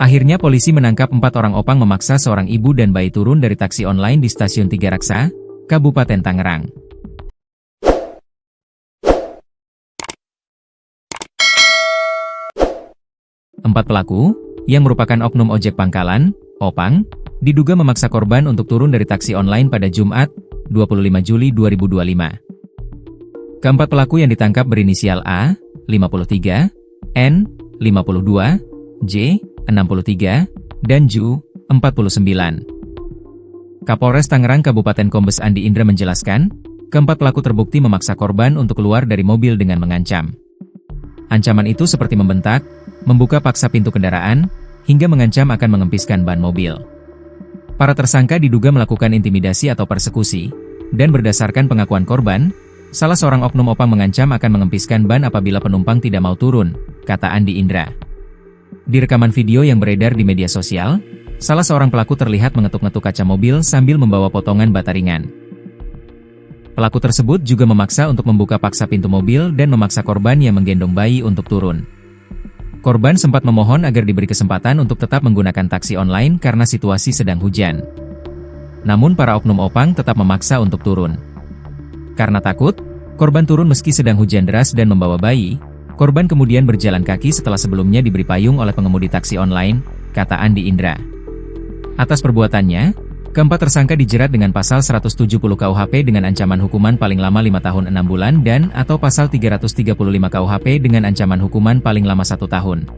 Akhirnya polisi menangkap 4 orang opang memaksa seorang ibu dan bayi turun dari taksi online di Stasiun Tiga Raksa, Kabupaten Tangerang. Empat pelaku, yang merupakan oknum ojek pangkalan, opang, diduga memaksa korban untuk turun dari taksi online pada Jumat, 25 Juli 2025. Keempat pelaku yang ditangkap berinisial A, 53, N, 52, J, 63, dan Ju, 49. Kapolres Tangerang Kabupaten Kombes Andi Indra menjelaskan, keempat pelaku terbukti memaksa korban untuk keluar dari mobil dengan mengancam. Ancaman itu seperti membentak, membuka paksa pintu kendaraan, hingga mengancam akan mengempiskan ban mobil. Para tersangka diduga melakukan intimidasi atau persekusi, dan berdasarkan pengakuan korban, salah seorang oknum opang mengancam akan mengempiskan ban apabila penumpang tidak mau turun, kata Andi Indra. Di rekaman video yang beredar di media sosial, salah seorang pelaku terlihat mengetuk-ngetuk kaca mobil sambil membawa potongan bata ringan. Pelaku tersebut juga memaksa untuk membuka paksa pintu mobil dan memaksa korban yang menggendong bayi untuk turun. Korban sempat memohon agar diberi kesempatan untuk tetap menggunakan taksi online karena situasi sedang hujan. Namun para oknum opang tetap memaksa untuk turun. Karena takut, korban turun meski sedang hujan deras dan membawa bayi. Korban kemudian berjalan kaki setelah sebelumnya diberi payung oleh pengemudi taksi online, kata Andi Indra. Atas perbuatannya, keempat tersangka dijerat dengan pasal 170 KUHP dengan ancaman hukuman paling lama 5 tahun 6 bulan dan atau pasal 335 KUHP dengan ancaman hukuman paling lama 1 tahun.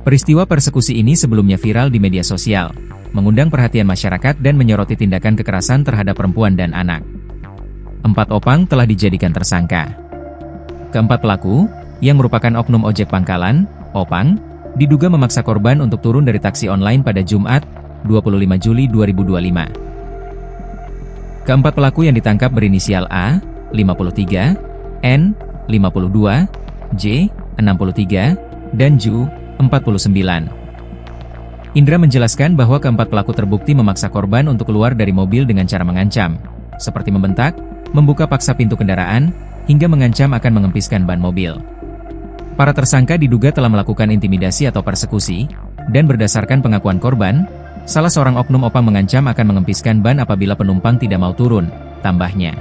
Peristiwa persekusi ini sebelumnya viral di media sosial, mengundang perhatian masyarakat dan menyoroti tindakan kekerasan terhadap perempuan dan anak. 4 opang telah dijadikan tersangka. Keempat pelaku, yang merupakan oknum ojek pangkalan, opang, diduga memaksa korban untuk turun dari taksi online pada Jumat, 25 Juli 2025. Keempat pelaku yang ditangkap berinisial A, 53, N, 52, J, 63, dan Ju, 49. Indra menjelaskan bahwa keempat pelaku terbukti memaksa korban untuk keluar dari mobil dengan cara mengancam, seperti membentak, membuka paksa pintu kendaraan, hingga mengancam akan mengempiskan ban mobil. Para tersangka diduga telah melakukan intimidasi atau persekusi, dan berdasarkan pengakuan korban, salah seorang oknum opang mengancam akan mengempiskan ban apabila penumpang tidak mau turun, tambahnya.